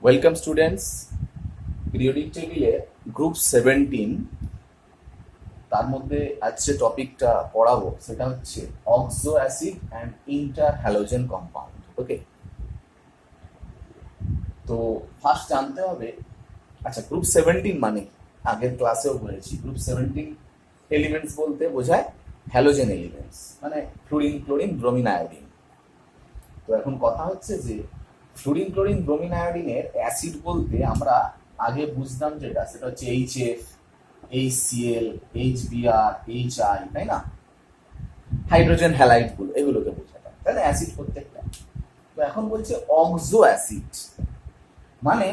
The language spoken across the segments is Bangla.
Welcome students. পিরিয়ডিক টেবিলে গ্রুপ 17 তার মধ্যে আজ যে টপিকটা পড়াবো সেটা হচ্ছে oxo acid and interhalogen compound. Okay, তো ফার্স্ট জানতে হবে, আচ্ছা গ্রুপ 17 মানে কি? আগের ক্লাসেও বলেছি গ্রুপ 17 এলিমেন্টস বলতে বোঝায় হ্যালোজেন এলিমেন্টস, মানে ফ্লুরিন, ক্লোরিন, ব্রোমিন, আয়োডিন। তো এখন কথা হচ্ছে যে ফ্লুরিন, ক্লোরিন, ব্রোমিন, আয়োডিনের অ্যাসিড বলতে আমরা আগে বুঝতাম যেটা, সেটা হচ্ছে HF, HCl, HBr, HI, তাই না? হাইড্রোজেন হ্যালাইড গুলো, এগুলোকে বোঝাতাম, তাই না, অ্যাসিড প্রত্যেকটা। তো এখন বলছে অক্সো অ্যাসিড মানে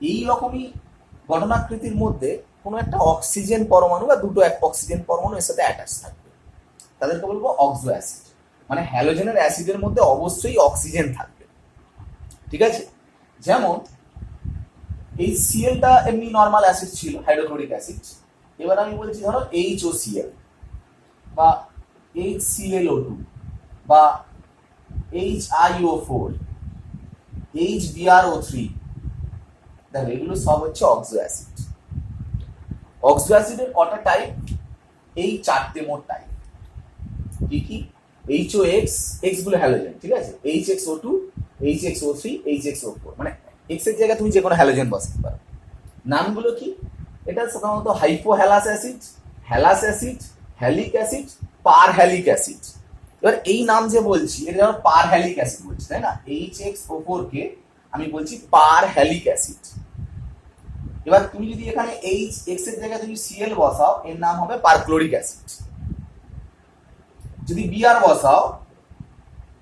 এই রকমই গঠনাকৃতির মধ্যে কোনো একটা অক্সিজেন পরমাণু বা দুটো এক অক্সিজেন পরমাণু এর সাথে অ্যাটাচ থাকবে, তাদেরকে বলবো অক্সো অ্যাসিড। মানে হ্যালোজেনের অ্যাসিডের মধ্যে অবশ্যই অক্সিজেন থাকবে, ঠিক আছে? যেমন এই সিএলটা এমনি নর্মাল অ্যাসিড ছিল, হাইড্রোক্লোরিক অ্যাসিড। এবার আমি বলছি ধরো HOCl বা HClO2 বা HiO4, HBrO3, দেখো এগুলো সব হচ্ছে অক্সো অ্যাসিড। অক্সো অ্যাসিডের কটা টাইপ? এই চারটে মোট টাইপ। কি কি? HOX, X গুলো হ্যালোজেন, ঠিক আছে? HXO2, HXO3, HXO4, মানে এক্স এর জায়গায় তুমি যে কোনো হ্যালোজেন বসাতে পারো। নামগুলো কি? এটা সাধারণত হাইপোহ্যালাস অ্যাসিড, হ্যালাস অ্যাসিড, হ্যালিক অ্যাসিড, পারহ্যালিক অ্যাসিড। এবার এই নাম যে বলছি এটা যেমন পারহ্যালিক অ্যাসিড বলছি, তাই না? HXO4 কে আমি বলছি পারহ্যালিক অ্যাসিড। এবার তুমি যদি এখানে X এর জায়গায় তুমি Cl বসাও, এর নাম হবে পারক্লোরিক অ্যাসিড। যদি Br বসাও,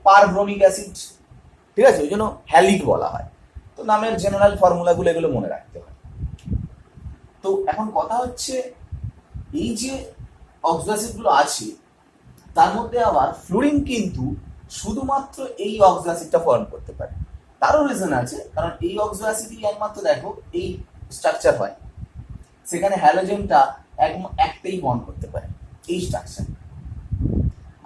পারব্রোমিক অ্যাসিড, ঠিক আছে? ওই জন্য হ্যালিক বলা হয়। তো নামের জেনারেল ফর্মুলাগুলো এগুলো মনে রাখতে হয়। তো এখন কথা হচ্ছে এই যে অক্সো অ্যাসিডগুলো আছে তার মধ্যে আবার ফ্লুরিন কিন্তু শুধুমাত্র এই অক্সো অ্যাসিডটা ফর্ম করতে পারে। তারও রিজন আছে, কারণ এই অক্সো অ্যাসিডই একমাত্র দেখো এই স্ট্রাকচার হয়, সেখানে হ্যালোজেনটা একটাই বন্ড করতে পারে, এই স্ট্রাকচার।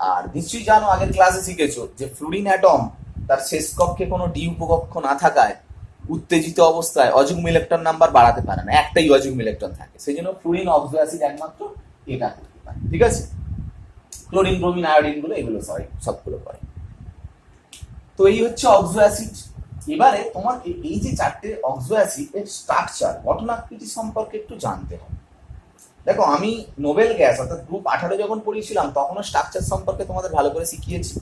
আর নিশ্চয়ই জানো, আগের ক্লাসে শিখেছো যে ফ্লুরিন অ্যাটম তার শেষ কক্ষে কোনো ডি উপকক্ষ না থাকায় উত্তেজিত অবস্থায় অযুগ্ম ইলেকট্রন নাম্বার বাড়াতে পারে না, একটাই অযুগ্ম ইলেকট্রন থাকে, সেই জন্য ফ্লুরিন অক্সো অ্যাসিড একমাত্র এটা করতে পারে, ঠিক আছে? ক্লোরিন, ব্রোমিন, আয়োডিন গুলো এগুলো সবগুলো করে। তো এই হচ্ছে অক্সো অ্যাসিড। এবারে তোমার এই যে চারটে অক্সো অ্যাসিড এর স্ট্রাকচার, গঠনাকৃতি সম্পর্কে একটু জানতে হবে। দেখো আমি নোবেল গ্যাস অর্থাৎ গ্রুপ 18 যখন পড়িয়েছিলাম তখনও স্ট্রাকচার সম্পর্কে তোমাদের ভালো করে শিখিয়েছি,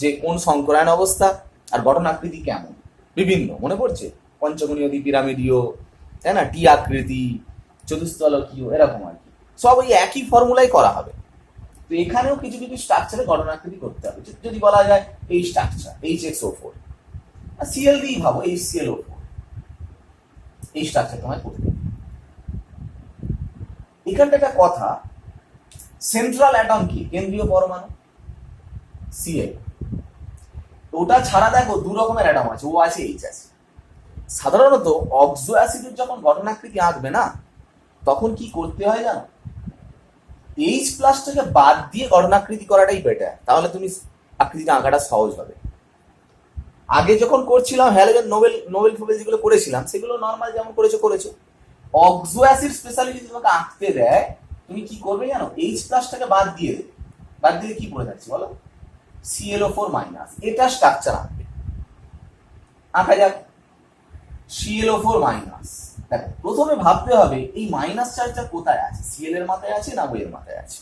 যে কোন সংকরায়ন অবস্থা আর গঠনাকৃতি কেমন, বিভিন্ন মনে পড়ছে, পঞ্চকোণীয়, দ্বিপিরামিডীয়, তাই না, টি আকৃতি, চতুস্তলকীয়, এরকম আর কি। সব ওই একই ফর্মুলাই করা হবে। তো এখানেও কিছু কিছু স্ট্রাকচারে গঠনাকৃতি করতে হবে। যদি বলা যায় এই স্ট্রাকচার HXO4, Cl দিয়েই ভাবো HClO4, এই স্ট্রাকচার তোমায় করতে হবে। এখানটা একটা কথা, সেন্ট্রাল অ্যাটম কি? কেন্দ্রীয় পরমাণু Cl। ওটা ছাড়া দেখো দু রকমের অ্যাটম আছে, ও আছে, H আছে। সাধারণত অক্সো অ্যাসিডের যখন গঠনাকৃতি আঁকবে না, তখন কি করতে হয় জানো? H প্লাসটাকে বাদ দিয়ে গঠনাকৃতি করাটাই বেটার, তাহলে তুমি আকৃতিটা আঁকাটা সহজ হবে। আগে যখন করছিলাম হ্যালোজেন, নোবেল ফোবেল যেগুলো করেছিলাম সেগুলো নর্মাল যেমন করেছো। অক্সো অ্যাসিড স্পেশালি যদি তোমাকে আঁকতে দেয়, তুমি কি করবে জানো? H প্লাসটাকে বাদ দিয়ে দেবে। বাদ দিলে কি পড়ে যাচ্ছে বলো? ClO4 minus. এটা স্ট্রাকচার আঁকবে। আঁকা যাক ClO4 মাইনাস। দেখো প্রথমে ভাবতে হবে এই মাইনাস চার্জটা কোথায় আছে, Cl এর মাথায় আছে না O এর মাথায় আছে?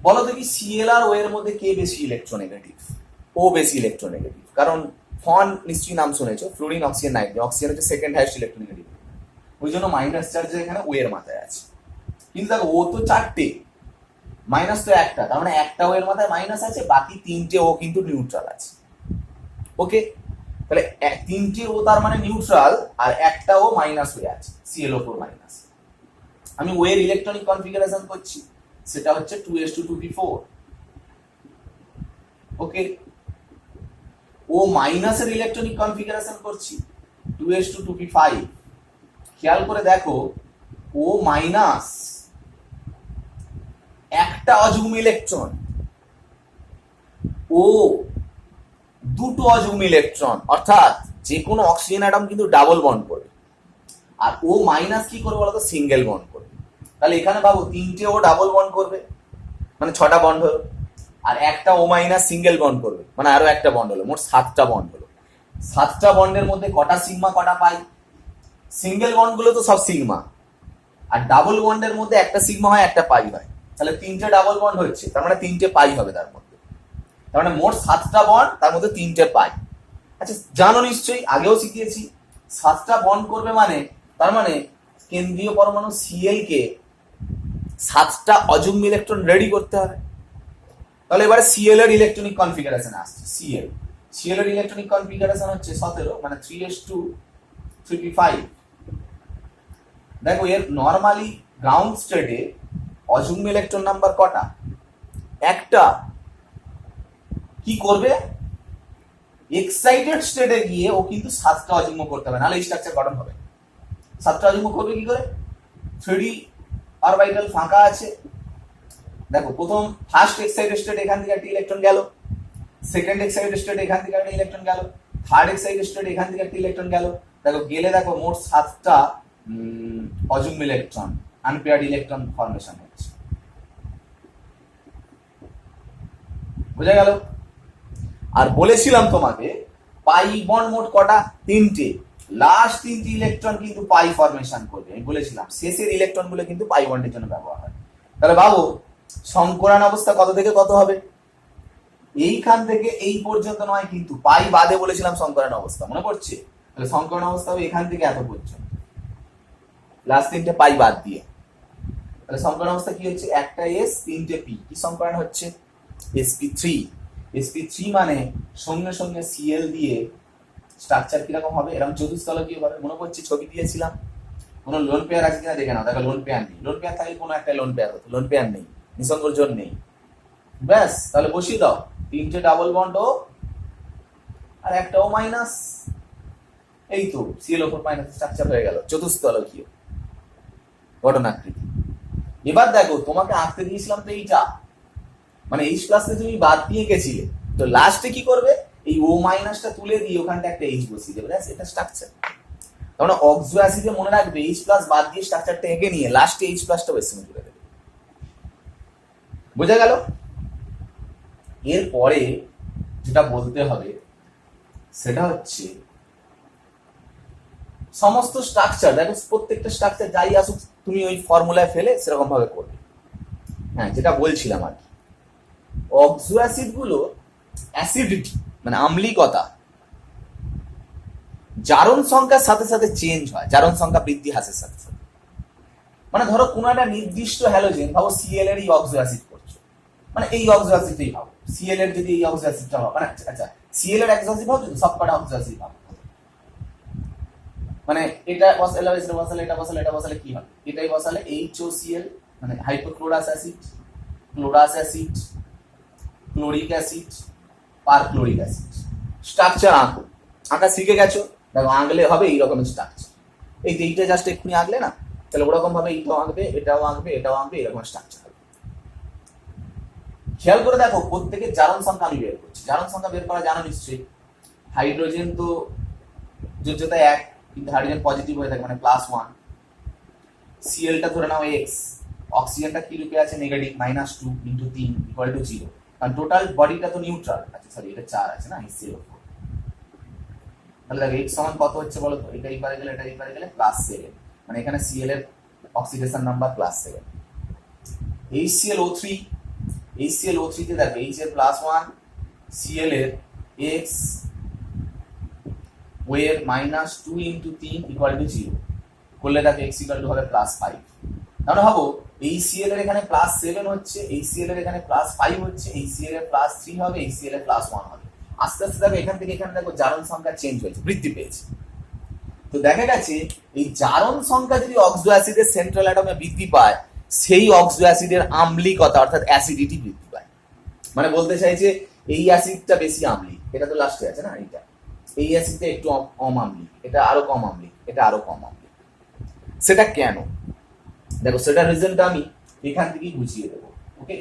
বলো দেখি Cl আর O এর মধ্যে কে বেশি ইলেকট্রোনেগেটিভ? ও বেশি ইলেকট্রোনেগেটিভ, কারণ ফন নিশ্চয়ই নাম শুনেছো, ফ্লুরিন, অক্সিজেন, নাইট্রোজেন। অক্সিজেন হচ্ছে সেকেন্ড হাইয়েস্ট ইলেকট্রোনেগেটিভ, ওই জন্য মাইনাস চার্জ এখানে O এর মাথায় আছে। কিন্তু দেখো ও তো চারটে, মাইনাস তো একটা, তার মানে একটা O এর মাথায় মাইনাস আছে, বাকি তিনটে ও কিন্তু নিউট্রাল আছে। ওকে, তাহলে তিনটে ও তার মানে নিউট্রাল, আর একটা ও মাইনাস হয়ে আছে, ClO4 মাইনাস। আমি ও এর ইলেকট্রনিক কনফিগারেশন করছি, সেটা হচ্ছে 2s2 2p4। ওকে, ও মাইনাসের ইলেকট্রনিক কনফিগারেশন করছি 2s2 2p5। খেয়াল করে দেখো ও মাইনাস একটা অযুগ্ম ইলেকট্রন, ও দুটো অযুগ্ম ইলেকট্রন, অর্থাৎ যে কোনো অক্সিজেন অ্যাটম কিন্তু ডাবল বন্ড করবে, আর ও মাইনাস কি করবে বলতো, সিঙ্গেল বন্ড করবে। তাহলে এখানে ভাবো তিনটে ও ডাবল বন্ড করবে, মানে 6টা বন্ড হলো, আর একটা ও মাইনাস সিঙ্গেল বন্ড করবে, মানে আরো একটা বন্ড হলো, মোট 7টা বন্ড হলো। 7টা বন্ডের মধ্যে কটা সিগমা কটা পাই? সিঙ্গেল বন্ড গুলো তো সব সিগমা, আর ডাবল বন্ডের মধ্যে একটা সিগমা হয় একটা পাই হয়, তাহলে 3টে ডাবল বন্ড হচ্ছে, তার মানে 3টে পাই হবে তার মধ্যে, তার মানে মোট 7টা বন্ড, তার মধ্যে 3টে পাই। আচ্ছা জানো নিশ্চয়ই, আগেও শিখিয়েছি, 7টা বন্ড করবে মানে তার মানে কেন্দ্রীয় পরমাণু সিএল কে 7টা অযুগ্ম ইলেকট্রন রেডি করতে হবে। তাহলে এবারে সিএল এর ইলেকট্রনিক কনফিগারেশন আসছে। সিএল এর ইলেকট্রনিক কনফিগারেশন হচ্ছে 17, মানে 3s2 3p5। দেখো এর নরমালি গ্রাউন্ড স্টেটে অযুগ্ম ইলেকট্রন নাম্বার কটা? একটা। কি করবে, এক্সাইটেড স্টেটে গিয়ে ও কিন্তু 7টা অযুগ্ম করতে হবে, নাহলে এই স্ট্রাকচার গঠন হবে। 7টা অযুগ্ম করবে কি করে? 3d অরবিটাল ফাঁকা আছে, দেখো প্রথম ফার্স্ট এক্সাইটেড স্টেট এখান থেকে একটা ইলেকট্রন গেল, সেকেন্ড এক্সাইটেড স্টেট এখান থেকে একটা ইলেকট্রন গেল, থার্ড এক্সাইটেড স্টেট এখান থেকে একটা ইলেকট্রন গেল। দেখো গেলে দেখো মোট 7টা অযুগ্ম ইলেকট্রন, আনপেয়ার্ড ইলেকট্রন ফর্মেশন হচ্ছে। বুঝা গেল? আর বলেছিলাম তোমাকে পাই বন্ড মোট কটা? 3টে। লাস্ট 3টি ইলেকট্রন কিন্তু পাই ফর্মেশন করবে, আমি বলেছিলাম শেষের ইলেকট্রন গুলো কিন্তু পাই বন্ডের জন্য ব্যবহার হয়। তাহলে ভাবো সংকরণ অবস্থা কত থেকে কত হবে? এইখান থেকে এই পর্যন্ত নয়, কিন্তু পাই বাদে বলেছিলাম সংকরণ অবস্থা, মনে পড়ছে? তাহলে সংকরণ অবস্থা হবে এখান থেকে এত পর্যন্ত, লাস্ট 3টে পাই বাদ দিয়ে। তাহলে সংকরণ অবস্থা কি হচ্ছে? একটা এস 3টে পি, কি সংকরণ হচ্ছে? sp3। sp3 মানে সঙ্গে সঙ্গে সিএল দিয়ে স্ট্রাকচার কিরকম হবে? এরকম চতুস্তলকীয় হবে, মনে পড়ছে? ছবি দিয়েছিলাম। কোনো লোন পেয়ার আছে কিনা দেখে নাও, দেখো লোন পেয়ার নেই। লোন পেয়ার থাকলে কোনো একটা লোন পেয়ার হতো, লোন পেয়ার নেই, নিঃসঙ্গর জোন নেই। ব্যাস, তাহলে বসিয়ে দাও 3টে ডাবল বন্ড ও আর একটা ও মাইনাস, এই তো সিএল4 মাইনাস স্ট্রাকচার হয়ে গেল, চতুস্তলকীয় গঠনাকৃতি। এবার দেখো তোমাকে আঁকতে দিয়েছিলাম তো এইটা, মানে এইচ প্লাসে তুমি বাদ দিয়ে গেছিলে, তো লাস্টে কি করবে? এই ও মাইনাসটা তুলে দিয়ে ওখানটা একটা এইচ বসিয়ে দেবে, ব্যাস এটা স্ট্রাকচার। তার মানে অক্সো অ্যাসিডে মনে রাখবে এইচ প্লাস বাদ দিয়ে স্ট্রাকচারটা এঁকে নিয়ে লাস্টে এইচ প্লাসটা বের সঙ্গে তুলে দেবে। বোঝা গেল? এরপরে যেটা বলতে হবে সেটা হচ্ছে সমস্ত স্ট্রাকচার, দেখো প্রত্যেকটা স্ট্রাকচার যাই আসুক তুমি ওই ফর্মুলায় ফেলে সেরকম ভাবে করবে। হ্যাঁ, যেটা বলছিলাম আর কি, অক্সো অ্যাসিড গুলো অ্যাসিডিটি মানে আম্লিকতা জারণ সংখ্যার সাথে সাথে চেঞ্জ হয়, জারণ সংখ্যা বৃদ্ধি হ্রাসের সাথে সাথে। মানে ধরো কোনো একটা নির্দিষ্ট হ্যালোজেন, ভাবো সিএল এর এই অক্সো অ্যাসিড করছো, মানে এই অক্সো অ্যাসিডটাই ভাবো, সিএল এর যদি এই অক্সো অ্যাসিডটা হবে, মানে আচ্ছা সিএল এর অক্সো অ্যাসিড হবে, সবকটা অক্সো অ্যাসিড হবে, মানে এটা বসালে এটা বসালে এটা বসালে এটা বসালে কি হবে? এটাই বসালে HOCl মানে hypochlorous acid, chlorous acid, chloric acid, perchloric acid. Structure আঁকা শিখে গেছো, দেখো আঁকলে হবে এই রকমের স্ট্রাকচার। এই এইটা জাস্ট এক্ষুনি আঁকলে না, তাহলে ওরকম ভাবে এইটাও আঁকবে, এটাও আঁকবে, এটাও আঁকবে, এরকম স্ট্রাকচার হবে। খেয়াল করে দেখো প্রত্যেকের জারণ সংখ্যা আমি বের করছি। জারণ সংখ্যা বের করা জানো নিশ্চয়ই। হাইড্রোজেন তো যোজ্যতা 1, কিন্তু হাইড্রোজেন পজিটিভ হয়ে থাকে মানে +1। সিএলটা ধরে নাও এক্স, অক্সিজেনটা কি রূপে আছে? নেগেটিভ, -2 × 3 = 0, কারণ টোটাল বডিটা তো নিউট্রাল আছে। সরি, এটা 4 আছে না, HCl4। তাহলে দেখো x সমান কত হচ্ছে বলো তো? এটা এই পারে গেলে এটা এই পারে গেলে +7, মানে এখানে সিএল এর অক্সিডেশন নাম্বার +7। HClO3 তে দেখো H এর +1, সিএল এর x ও এর -2 × 3 = 0 করলে দেখো x হবে +5। তাহলে ভাবো এই সিএল এর এখানে +7 হচ্ছে, এই সিএল এর এখানে +5 হচ্ছে, এই সিএল এর +3 হবে, এই সিএল এর +1 হবে। আস্তে আস্তে দেখো এখান থেকে এখানে দেখো জারণ সংখ্যা চেঞ্জ হয়েছে, বৃদ্ধি পেয়েছে। তো দেখা গেছে এই জারণ সংখ্যা যদি অক্সো অ্যাসিডের সেন্ট্রাল অ্যাটমে বৃদ্ধি পায়, সেই অক্সো অ্যাসিডের আম্লিকতা অর্থাৎ অ্যাসিডিটি বৃদ্ধি পায়। মানে বলতে চাইছে এই অ্যাসিডটা বেশি আম্লিক, এটা তো লাস্টে আছে না, এইটা এই অ্যাসিডটা একটু কম আম্লিক, এটা আরো কম আম্লিক, এটা আরো কম আম্লিক। সেটা কেন? দেখো সেটার রিজনটা আমি এখান থেকেই বুঝিয়ে দেবো। ওকে,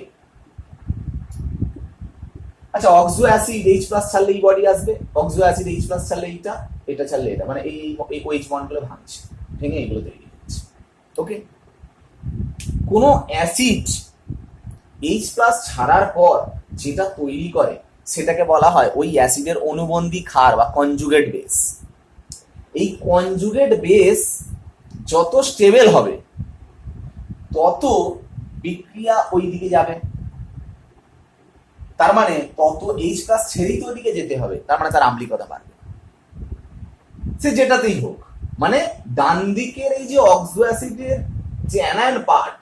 আচ্ছা, অক্সো অ্যাসিড এইচ প্লাস ছাড়লে এই বডি আসবে, অক্সো অ্যাসিড এইচ প্লাস ছাড়লে এইটা, এটা ছাড়লে এটা, মানে এই ওএইচ বন্ডগুলো ভাঙছে, ভেঙে এগুলো তৈরি হচ্ছে। ওকে, কোনো অ্যাসিড এইচ প্লাস ছাড়ার পর যেটা তৈরি করে সেটাকে বলা হয় ওই অ্যাসিডের অনুবন্ধী ক্ষার বা কনজুগেট বেস। এই কনজুগেট বেস যত স্টেবল হবে তত বিক্রিয়া ওই দিকে যাবে, তার মানে তত এইচ প্লাস ছেড়েই তো ওইদিকে যেতে হবে, তার মানে তার আম্লিকতা বাড়বে, সে যেটাতেই হোক। মানে ডান দিকের এই যে অক্সো অ্যাসিডের যে অ্যানায়ন পার্ট,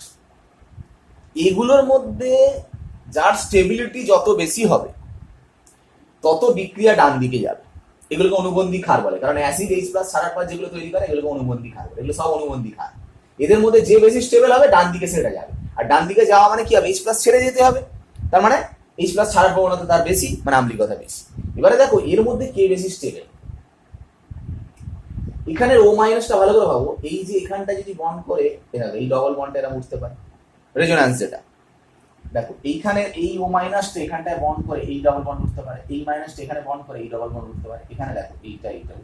এগুলোর মধ্যে যার স্টেবিলিটি যত বেশি হবে তত বিক্রিয়া ডান দিকে যাবে। এগুলোকে অনুবন্ধী ক্ষার বলে, কারণ অ্যাসিড এইচ প্লাস ছাড়ার পর যেগুলো তৈরি করে এগুলোকে অনুবন্ধী ক্ষার বলে। এগুলো সব অনুবন্ধী ক্ষার, এদের মধ্যে যে বেশি স্টেবল হবে ডান দিকে সেটা যাবে। আর ডান দিকে যাওয়া মানে কি হবে, এইচ প্লাস ছেড়ে যেতে হবে, তার মানে এইচ প্লাস ছাড়ার প্রবণতা তার বেশি, মানে আম্লিকতা বেশি। এবারে দেখো এর মধ্যে কে বেশি স্টেবল। এখানে ও মাইনাসটা ভালো করে ভাবো, এই যে এখানটা যদি বন্ড করে এই ডবল বন্ডটা এরা উঠতে পারে, রেজোন্যান্স যেটা দেখো এইখানে এই ও মাইনাসটা এখানটায় বন্ড করে এই ডবল বন্ড উঠতে পারে, এই মাইনাসটা এখানে বন্ড করে এই ডবল বন্ড উঠতে পারে, এখানে দেখো এইটা উঠতে পারে।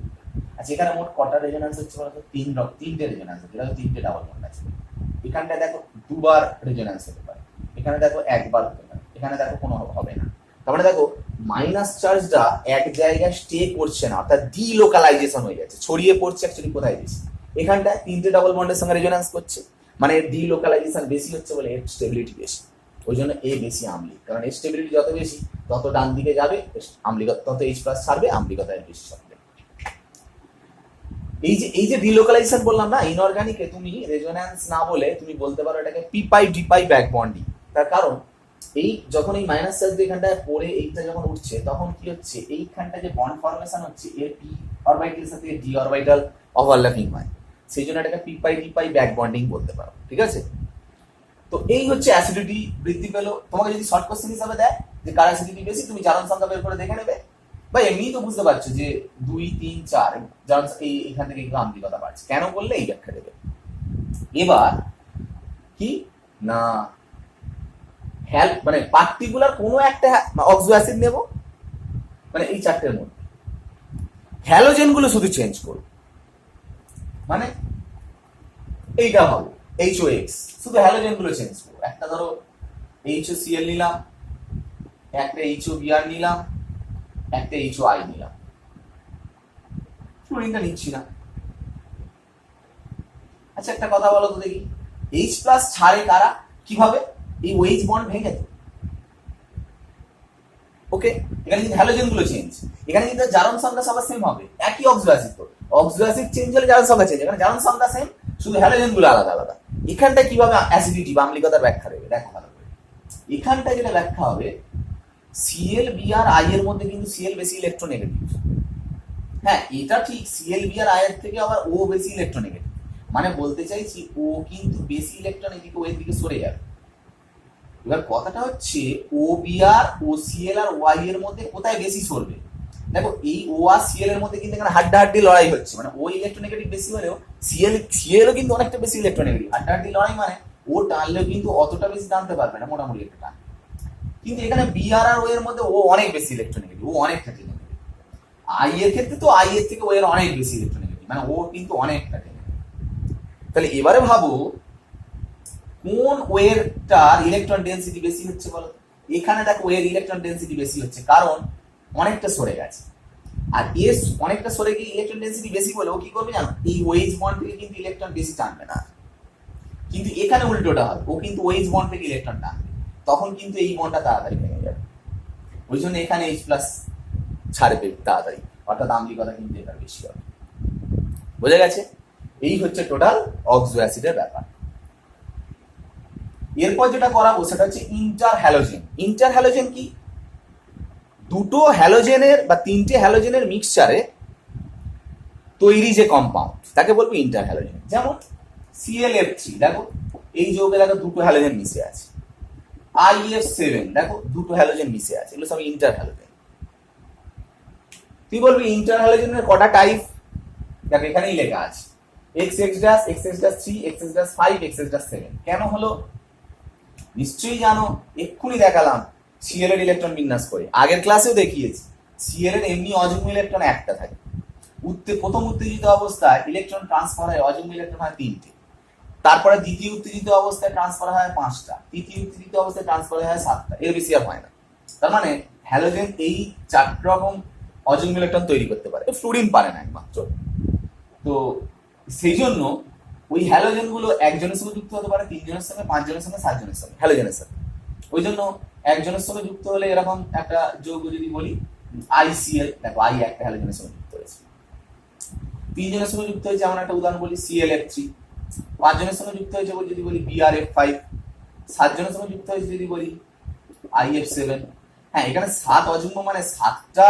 আচ্ছা, এখানে মোট কটা রেজোন্যান্স হচ্ছে বলতো, তিনটে রেজোন্যান্স হচ্ছে, দেখো তিনটে ডাবল বন্ড আছে। এখানটায় দেখো দুবার রেজোন্যান্স হতে পারে, এখানে দেখো একবার হতে পারে, এখানে দেখো কোনো হবে না। তার মানে দেখো মাইনাস চার্জটা এক জায়গায় স্টে করছে না, অর্থাৎ ডিলোকালাইজেশন হয়ে যাচ্ছে, ছড়িয়ে পড়ছে অ্যাকচুয়ালি কোথায় বেশি, এখানটায় তিনটে ডাবল বন্ডের সঙ্গে রেজোন্যান্স করছে, মানে ডিলোকালাইজেশন বেশি হচ্ছে বলে এর স্টেবিলিটি বেশি, ওই জন্য এ বেশি আম্লিক, কারণ এর স্টেবিলিটি যত বেশি তত ডান দিকে যাবে আম্লিকতা, তত এইচ প্লাস ছাড়বে, আম্লিকতা বেশি ছাড়বে। এই যে ডিলোকালাইজেশন বললাম না ইনঅর্গানিকে, তুমি রেজোন্যান্স না বলে তুমি বলতে পারো এটাকে পি পাই ডি পাই ব্যাক বন্ডিং। তার কারণ এই যখন এই মাইনাস চার্জ এখানটায় পড়ে এইটা যখন উঠছে তখন কি হচ্ছে, এইখানটা যে বন্ড ফর্মেশন হচ্ছে এর পি অরবিটালের সাথে ডি অরবিটাল ওভারল্যাপিং হয়, সেই জন্য এটাকে পি পাই ডি পাই ব্যাক বন্ডিং বলতে পারো। ঠিক আছে, তো এই হচ্ছে অ্যাসিডিটি বৃদ্ধি পেলো। তোমাকে যদি শর্ট কোশ্চেন হিসাবে দেয় যে কার অ্যাসিডিটি বেশি, তুমি জারণ সংখ্যা বের করে দেখে নেবে, বা এমনি তো বুঝতে পারছো যে 2, 3, 4 জারণ এখান থেকে একটু আম্লিকতা বাড়ছে, কেন বললে এই ব্যাখ্যা দেবে। এবার কি না মানে পার্টিকুলার কোনো একটা অক্সো অ্যাসিড নেব, মানে এই চারটের মধ্যে হ্যালোজেন গুলো শুধু চেঞ্জ করো, মানে এইটা ভাবো HOX, শুধু হ্যালোজেন গুলো চেঞ্জ করো। একটা ধরো HOCl নিলাম, একটা HOBr নিলাম, একটা HOI নিলাম, ফ্লোরিনটা নিচ্ছি না। আচ্ছা, একটা কথা বলো তো দেখি, H প্লাস ছাড়ে কারা, কিভাবে, এই OH বন্ড ভেঙে যায়। ওকে, এখানে কিন্তু হ্যালোজেন গুলো চেঞ্জ, এখানে কিন্তু জারণ সংখ্যা সবার সেম হবে, একই অক্সো অ্যাসিড, তো অক্সো অ্যাসিড চেঞ্জ হলে জারণ সংখ্যা চেঞ্জ, এখানে জারণ সংখ্যা সেম, শুধু হ্যালোজেন গুলো আলাদা আলাদা। এখানটা কিভাবে অ্যাসিডিটি বা আম্লিকতার ব্যাখ্যা দেবে দেখো ভালো করে। এখানটা যেটা ব্যাখ্যা হবে, Cl Br I এর মধ্যে কিন্তু Cl বেশি ইলেকট্রোনেগেটিভ। হ্যাঁ, এটা ঠিক, Cl Br I এর থেকে আবার O বেশি ইলেকট্রোনেগেটিভ, মানে বলতে চাইছি ও কিন্তু বেশি ইলেকট্রন এদিকে ওই দিকে সরে যাবে। এবার কথাটা হচ্ছে OBr OCl আর Y এর মধ্যে কোথায় বেশি সরবে। দেখো এই O আর Cl এর মধ্যে কিন্তু এখানে হাড্ডাহাড্ডি লড়াই হচ্ছে, মানে ও ইলেকট্রোনেগেটিভ বেশি হলেও Cl কিন্তু অনেকটা বেশি ইলেকট্রোনেগেটিভ, হাড্ডাহাড্ডি লড়াই মানে ও টানলেও কিন্তু অতটা বেশি টানতে পারবে না, মোটামুটি একটা টান। কিন্তু এখানে Br আর O এর মধ্যে ও অনেক বেশি ইলেকট্রোনেগেটিভ, ও অনেকটা নেগেটিভ। I এর ক্ষেত্রে তো I এর থেকে ও এর অনেক বেশি ইলেকট্রোনেগেটিভ, মানে ও কিন্তু অনেকটা নেগেটিভ। তাহলে এবারে ভাবো কোন ওয়েরটার ইলেকট্রন ডেনসিটি বেশি হচ্ছে বলো। এখানে দেখো ওয়ের ইলেকট্রন ডেনসিটি বেশি হচ্ছে, কারণ অনেকটা সরে গেছে, আর এস অনেকটা সরে গিয়ে ইলেকট্রন ডেনসিটি বেশি বলে ও কি করবে জানো, এই ওএইচ বন্ড থেকে কিন্তু ইলেকট্রন বেশি টানবে না। কিন্তু এখানে উল্টোটা হবে, ও কিন্তু ওএইচ বন্ড থেকে ইলেকট্রন টানবে, তখন কিন্তু এই বন্ডটা তাড়াতাড়ি ভেঙে যাবে, ওই জন্য এখানে H প্লাস ছাড়বে তাড়াতাড়ি, অর্থাৎ আম্লিকতা কিন্তু এটা বেশি হবে। বোঝা গেছে? এই হচ্ছে টোটাল অক্সো অ্যাসিডের ব্যাপার। এরপর যেটা করাবো সেটা হচ্ছে ইন্টার হ্যালোজেন। ইন্টার হ্যালোজেন কি, দুটো হ্যালোজেনের বা তিনটে হ্যালোজেনের মিক্সচারে তৈরি যে কম্পাউন্ড তাকে বলবো ইন্টার হ্যালোজেন। যেমন ClF3 দেখো এই যৌগে দেখো দুটো হ্যালোজেন মিশে আছে, IF7 দেখো দুটো হ্যালোজেন মিশে আছে, এগুলো সব ইন্টার হ্যালোজেন। তুই বলবি ইন্টার হ্যালোজেনের কটা টাইপ, দেখো এখানেই লেখা আছে XX', XX'3, XX'5, XX'7। কেন হলো নিশ্চয়ই জানো, এক্ষুনি দেখালাম সিএল এর ইলেকট্রন বিন্যাস করে। আগের ক্লাসেও দেখিয়েছি সিএল এর এমনি অযুগ্ম ইলেকট্রন একটা থাকে। প্রথম উত্তেজিত অবস্থায় ইলেকট্রন ট্রান্সফার হয়, অযুগ্ম ইলেকট্রন হয় 3টে। তারপরে দ্বিতীয় উত্তেজিত অবস্থায় ট্রান্সফার হয় 5টা, তৃতীয় উত্তেজিত অবস্থায় ট্রান্সফার হয় 7টা, এর বেশি আর হয় না। তার মানে হ্যালোজেন এই 4 রকম অযুগ্ম ইলেকট্রন তৈরি করতে পারে, ফ্লুরিন পারে না একমাত্র। তো সেই জন্য ওই হ্যালোজেন গুলো একজনের সঙ্গে যুক্ত হতে পারে, 3 জনের সঙ্গে, 5 জনের সঙ্গে, 7 জনের সঙ্গে, হ্যালোজেনের সাথে। ওই জন্য একজনের সঙ্গে যুক্ত হলে এরকম একটা যৌগ যদি বলি ICl, দেখো আই একটা হ্যালোজেনের সঙ্গে যুক্ত হয়েছে। 3 জনের সঙ্গে যুক্ত হয়েছে, আমরা একটা উদাহরণ বলি ClF3। 5 জনের সঙ্গে যুক্ত হয়েছে যদি বলি BrF5। 7 জনের সঙ্গে যুক্ত হয়েছে যদি বলি IF7। হ্যাঁ, এখানে 7 অযুগ্ম মানে 7টা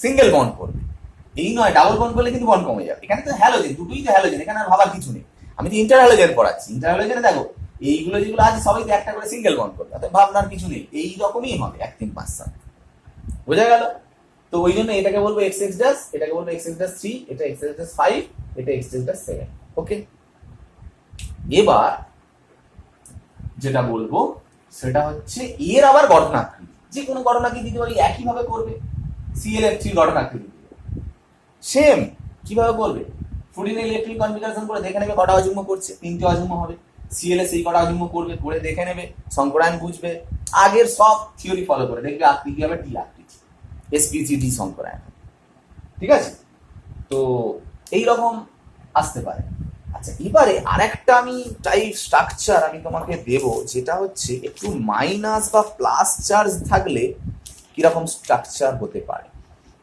সিঙ্গেল বন্ড করবে, এই নয় ডাবল বন্ড করলে কিন্তু বন্ড কমে যাবে। এখানে তো হ্যালোজেন, দুটোই তো হ্যালোজেন, এখানে আর ভাবার কিছু নেই। আমি তো ইন্টার হ্যালোজেন পড়াচ্ছি, ইন্টার হ্যালোজেনে দেখো এইগুলো যেগুলো আছে সবাই তো একটা করে সিঙ্গেল বন্ড করবে, তাতে ভাবনার কিছু নেই, এই রকমই হবে 1 3 5 7। বোঝা গেল? তো ওই জন্য এটাকে বলবো XX ড্যাশ, এটাকে বলবো XX ড্যাশ 3, এটা XX ড্যাশ 5, এটা XX ড্যাশ 7। ওকে, এবার যেটা বলবো সেটা হচ্ছে এর আবার গঠনাকৃতি। যে কোনো গঠনাকৃতি দিতে পারি, একইভাবে করবে। ClF3 গঠনাকৃতি সেম কিভাবে করবে, ফ্লুরিনের ইলেকট্রনিক কনফিগারেশন করে দেখে নেবে কটা অযুগ্ম করছে, 3টে অযুগ্ম হবে। Cl সেই কটা অযুগ্ম করবে, করে দেখে নেবে, সংকরায়ন বুঝবে, আগের সব থিওরি ফলো করে দেখবে আকৃতি হবে টি আকৃতি, sp3d সংকরায়ন। ঠিক আছে? তো এইরকম আসতে পারে। আচ্ছা, এবারে আরেকটা আমি টাইপ স্ট্রাকচার আমি তোমাকে দেব, যেটা হচ্ছে একটু মাইনাস বা প্লাস চার্জ থাকলে কিরকম স্ট্রাকচার হতে পারে।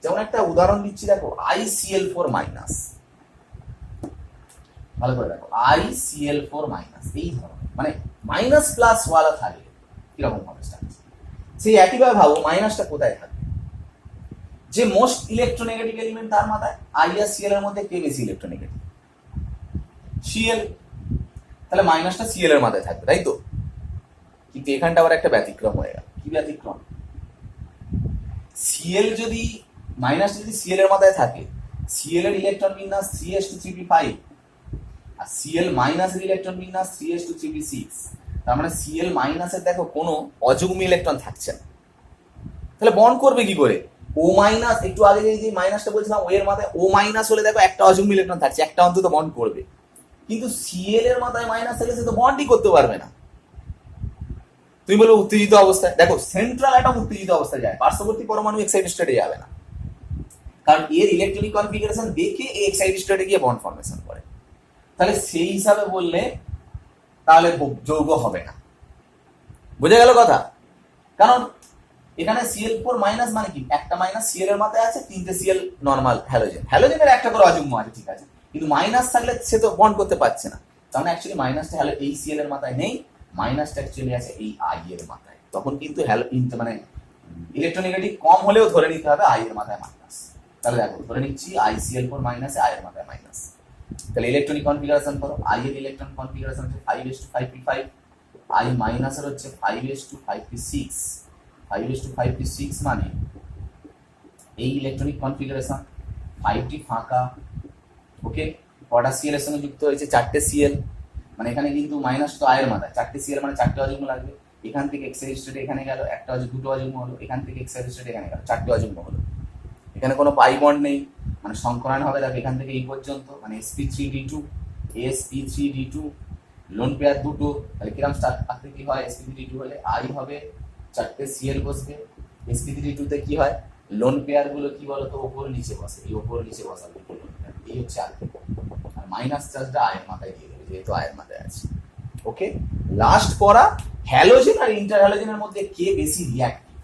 যেমন একটা উদাহরণ দিচ্ছি, দেখো ICl4 মাইনাস, ভালো করে দেখো ICl4 মাইনাস, এই ধরনের মানে মাইনাস প্লাস ওয়ালা থাকলে কিরকম হবে স্ট্রাকচার। সেই একইভাবে ভাবো মাইনাসটা কোথায় থাকবে, যে মোস্ট ইলেকট্রোনেগেটিভ এলিমেন্ট তার মাথায়। I আর Cl এর মধ্যে কে বেশি ইলেকট্রোনেগেটিভ? Cl। তাহলে মাইনাসটা Cl এর মাথায় থাকবে, তাই তো? কিন্তু এখানটা আবার একটা ব্যতিক্রম হয়ে গেল। কি ব্যতিক্রম? Cl যদি মাইনাস যদি Cl এর মাথায় থাকে, Cl এর ইলেকট্রন বিন্যাস 3s2 3p5, আর Cl মাইনাসের ইলেকট্রন বিন্যাস 3s2 3p6। তার মানে Cl মাইনাসের দেখো কোনো অযুগ্ম ইলেকট্রন থাকছে না। তাহলে বন্ড করবে কি করে? O মাইনাস, একটু আগে যে মাইনাসটা বলছিলাম ও এর মাথায় O মাইনাস হলে দেখো একটা অযুগ্ম ইলেকট্রন থাকছে, একটা অন্তত বন্ড করবে। কিন্তু Cl এর মাথায় মাইনাস হলে সে তো বন্ডই করতে পারবে না। তুমি বলবে উত্তেজিত অবস্থায়, দেখো সেন্ট্রাল অ্যাটম উত্তেজিত অবস্থায় যায়, পার্শ্ববর্তী পরমাণু এক্সাইটেড স্টেটে যাবে না, কারণ এর ইলেকট্রনিক কনফিগারেশন দেখে এই এক্সাইটেড স্টেটে গিয়ে বন্ড ফর্মেশন করে। তাহলে সেই হিসাবে বললে তাহলে যৌগ হবে না। বোঝা গেল কথা? কারণ এখানে Cl4 মাইনাস মানে কি, একটা মাইনাস Cl এর মাথায় আছে, 3টে Cl নরমাল হ্যালোজেন, হ্যালোজেনের একটা করে অযুগ্ম আছে, ঠিক আছে, কিন্তু মাইনাস থাকলে সে তো বন্ড করতে পারছে না। তাহলে অ্যাকচুয়ালি মাইনাসটা হ্যালো এই Cl এর মাথায় নেই, মাইনাসটা অ্যাকচুয়ালি আছে এই I এর মাথায়। তখন কিন্তু হ্যালো মানে ইলেকট্রোনেগেটিভ কম হলেও ধরে নিতে হবে I এর মাথায় মাইনাস। তাহলে দেখো ধরে নিচ্ছি ICl4 মাইনাসে I এর মাথায় মাইনাস। তাহলে ইলেকট্রনিক কনফিগারেশন করো, I এর ইলেকট্রন কনফিগারেশন হচ্ছে 5s2 5p5, I মাইনাসের হচ্ছে 5s2 5p6। 5s2 5p6 মানে এই ইলেকট্রনিক কনফিগারেশন, 5টি ফাঁকা। ওকে, কটা Cl এর সঙ্গে যুক্ত হয়েছে? 4টে Cl, মানে এখানে কিন্তু মাইনাস তো I এর মাথায়, 4টে Cl মানে 4টে অযুগ্ম লাগবে। এখান থেকে এক্সাইটেড স্টেটে এখানে গেল একটা অযুগ্ম, দুটো অযুগ্ম হলো, এখান থেকে এক্সাইটেড স্টেটে এখানে গেল 4টে অযুগ্ম হলো। এখানে কোনো পাই বন্ড নেই, মানে সংকরায়ন হবে দেখো এখান থেকে এই পর্যন্ত, মানে sp3d2 sp3d2, লোন পেয়ার দুটো। তাহলে কিরকম আকৃতি হয়? sp3d2 হলে I হবে, 4টে Cl বসবে। sp3d2 তে কি হয়? লোন পেয়ার গুলো কি বলতো ওপর নিচে বসে, এই ওপর নিচে বসাবে, এই হচ্ছে আকৃতি। আর মাইনাস চার্জটা I এর মাথায় দিয়ে দেবে, যেহেতু I এর মাথায় আছে। ওকে, লাস্ট পড়া হ্যালোজেন আর ইন্টার হ্যালোজেনের মধ্যে কে বেশি রিঅ্যাক্টিভ।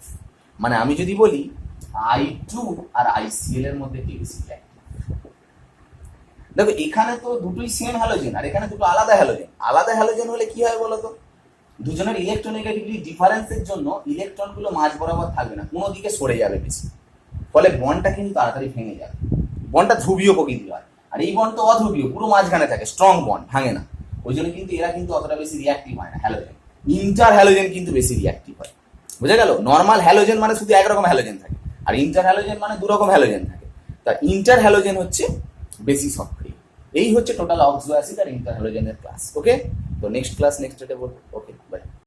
মানে আমি যদি বলি I2 আর ICl এর মধ্যে কে বেশি রিঅ্যাক্টিভ। দেখো এখানে তো দুটোই সেম হ্যালোজেন, আর এখানে দুটো আলাদা হ্যালোজেন। আলাদা হ্যালোজেন হলে কি হয় বলতো, দুজনের ইলেকট্রোনেগেটিভিটি ডিফারেন্সের জন্য ইলেকট্রন গুলো মাঝ বরাবর থাকবে না, কোনো দিকে সরে যাবে বেশি, ফলে বন্ডটা কিন্তু তাড়াতাড়ি ভেঙে যাবে। বন্ডটা ধ্রুবীয় প্রকৃতির হয়, আর এই বন্ড তো অধ্রুবীয়, পুরো মাঝখানে থাকে, স্ট্রং বন্ড, ভাঙে না। ওই জন্য কিন্তু এরা কিন্তু অতটা বেশি রিঅ্যাক্টিভ হয় না হ্যালোজেন। ইন্টার হ্যালোজেন কিন্তু বেশি রিঅ্যাক্টিভ হয়। বুঝা গেল? নর্মাল হ্যালোজেন মানে শুধু একরকম হ্যালোজেন থাকে, আর ইন্টার হ্যালোজেন মানে দুরকম হ্যালোজেন থাকে। তা ইন্টার হ্যালোজেন হচ্ছে বেশি সক্রিয়। এই হচ্ছে টোটাল অক্সো অ্যাসিড আর ইন্টার হ্যালোজেনের ক্লাস। ওকে, তো নেক্সট ক্লাস নেক্সট ডেটে বলবো। ওকে, বাই।